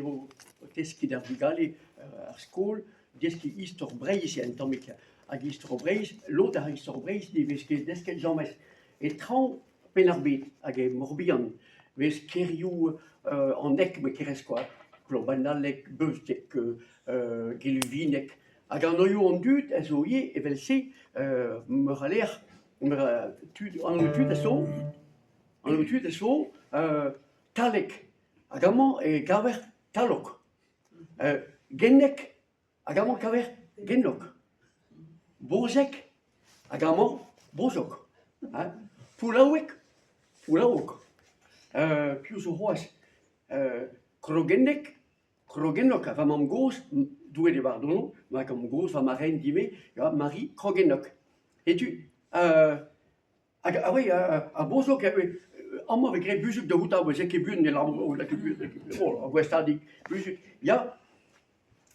o teski d'ar bugale ar skol, deski istor breiz en tammik hag istor breiz, lot ar istor breiz ne vez ket desket jammez. E traoù pen ar bet hag e morbihan, vez kerioù an ek me kerez koa, globanalek, beustek, geluvinek, hag an oio an dud a zo ie evel se meur a ler, an tud a zo, talek, hag amañ e gaver talok. Gennek, hag amañ gaver genlok. Bozek, hag amañ bozok. Poulaouek, poulaouk. Pius o c'hoaz. Krogennek, krogenlok. Va mam goz, douet e bar dono, ma kam goz, va ma reine dime, Marie krogenlok. Et tu, a bozok, amma vek re buzuk de houta, zek e bun, ne lam, la ke bun, a gwestadik, buzuk. Ya,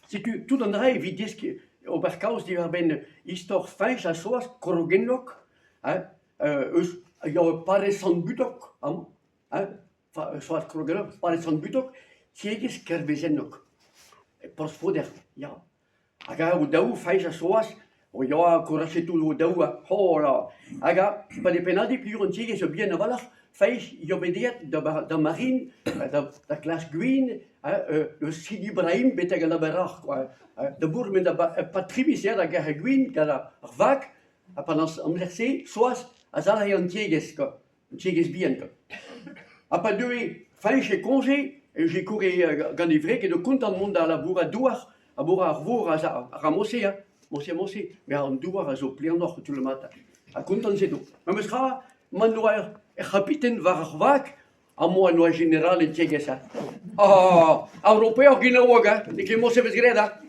si tu, tout an dra evit desk, ober kaoz di ben istor feinch a soaz, krogenlok, eus, ya pare san butok, soaz krogenlok, pare san butok, tiegez kerbezenok. Pors foder, ya. Aga o daou feinch a soaz, o ya korachetou o daou, oh la. Aga, pa de penade pliur an tiegez o bien avalar, feinch yo bedeet da marine, da klas gwin, le Sidi Ibrahim beteg an aberach, da bour men da patribisier da ger gwin, gada ar vak, pendant amlerse, soaz, a zala an tiegez, an tiegez bien. Pa deue, feinch e konje, j'ai couru gant evrek, et de kont an mont da la bour a douar, a bour ar vor a ramose, mose, mais an douar a zo pleanor tout le matin. A kont an zedo. Ma meus tra, man noa er kapiten var ar vak, a mo an noa general en tiegez. A europeo ginaouag, ne ket mose vez gred, a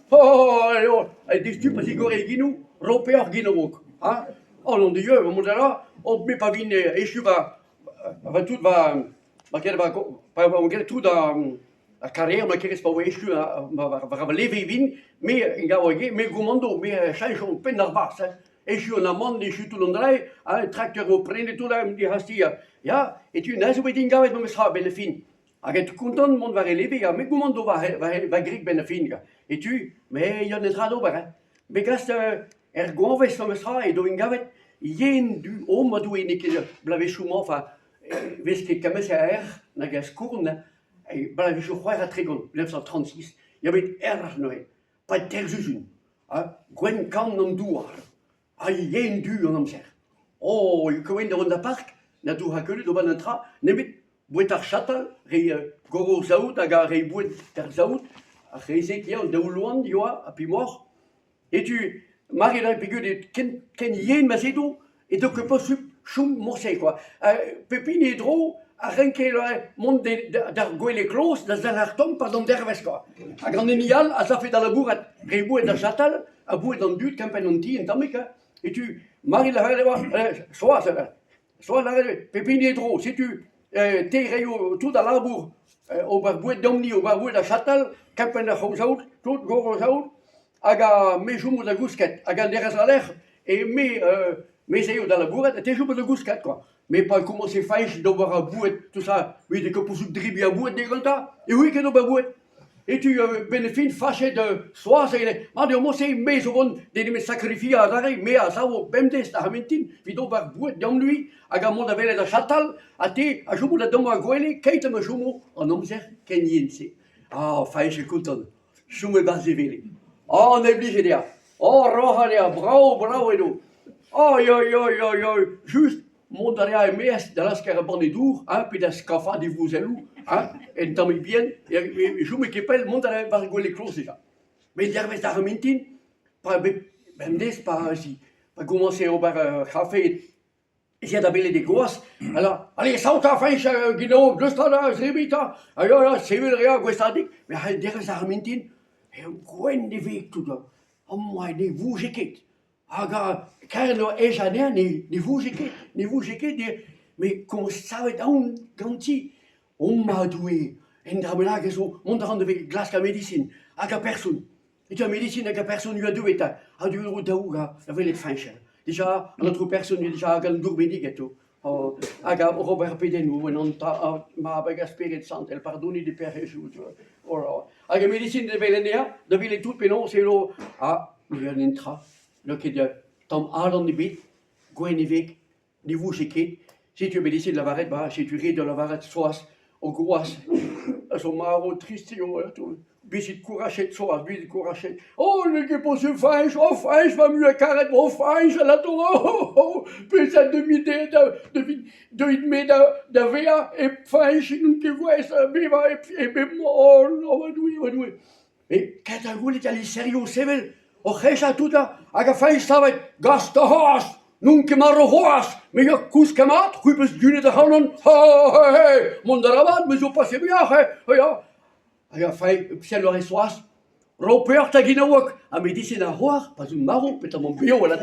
destu pas igor e ginou, europeo ginaouag. Oh non de Dieu, mon là, on met pas vin échu va tout va tout dans la carrière, mais qui reste pas échu va lever vin, mais gawage, mais goumando, mais change on peine d'arbas, échu en amende, échu tout l'ondray, un tracteur au prenne tout là, me dit hastia, ya, et tu n'as pas dit gavet, mais sera ben fin. Aget content, le monde va relever, mais goumando va grig ben fin, et tu, mais il y en a trado, mais gast gonves no mesra, et do gavet, yen du homme du ene ket blave chouman, enfin, vez ket kames a nag a skourn, blave chou c'hoer a tregon, 1936, yavet ar noe, pa ter jujun, gwen kan an douar, yen du an amser. Oh, koen de ronda park, na dou hakelet o ban an tra, nebet bouet ar chatal, re goro zaout, hag a re bouet ar zaout, a rezek ya, daou loan, dioa, a pi mor, et tu, Marie la pegude ken yen ma zedo, et donc pas choum morse, quoi. Pepin et dro, a renke le monde d'ar gwele klos, da zal ar tom, pardon derves, quoi. A grand enial, a za fait dans la bourrette, rebouet d'ar chatal, a bouet dans but, campen anti, en tamik, et tu, Marie la soit la Pepin et dro, si tu, te reyo tout dans l'arbour, au bar bouet d'omni, au bar bouet d'ar chatal, campen d'ar chaout, tout goro chaout, aga me joumou da gousket, aga derez a l'er, et me zeyo da la bourrette, te joumou da gousket, quoi. Mais pas comment c'est feinch d'ober a bouet, tout ça, oui, de que pour dribi a bouet de ganta, et oui, que d'ober bouet. Et tu benefin fâché de soaz, et ma de mo c'est mais au bon de me sacrifier à l'arrêt, mais à ça au bemdes da hamentin, vid d'ober bouet d'om lui, aga mon da vele da chatal, a te a joumou da domo a gwele, keit me joumou en omzer ken yense. Feinch e konton, joumou bas e vele. Oh, on est obligé de dire. Oh, rohalia, bravo, Edo. Oh, juste, mon daria et mes, dans la scarabande d'our, puis dans ce café de vous elou, et tant bien, et je me kepel, mon daria va rigoler les closes déjà. Mais derrière la remintin, pas bendes, pas si, pas commencer au bar café, et s'il y a des gosses, alors, allez, sauta, feinch, guino, glostada, zribita, alors, c'est vrai, rien, guestadik, mais derrière la remintin, et gwen de vek tout là. Oh moi, ne vous ket. Aga, car no ejaner, ne vous ket, mais comment ça va être un ganti? On m'a doué, en dramelag so, mon rand de glace la médecine, aga personne. Et tu as médecine, aga personne, lui a doué ta, a doué au daouga, avec les finches. Déjà, notre personne, déjà, aga l'dour bénighetto. Aga Robert Pedenou, non ma bega Spirit Sant, el pardoni de Père Jésus. Aga medicine de Belenea, de ville tout penon, c'est lo, nous en intra, le qui de Tom Allen de bit, Gwenivik, de vous chiquet, si tu médecine la varette, si tu ris de la varette, sois, au gouas, à son maro triste, bisit courachet, sois, bisit courachet. Oh, le qui pour ce feinche, oh, feinche, va mieux à carrette, oh, feinche, la tour, oh, puis ça demi-dé, de VA, et feinche, nous qui voit ça, viva, et oh, non, et quand t'as voulu aller sérieux, c'est vrai, oh, récha tout là, à la feinche, ça va être, gasta horse, nun que marro horse, mais y'a cous camat, rupes d'une de hanon, hey, mon darabat, mais je passe bien, hey, aga fai psialo resoas Robert Taginawak a medicina hoar pas un marron peta mon bio la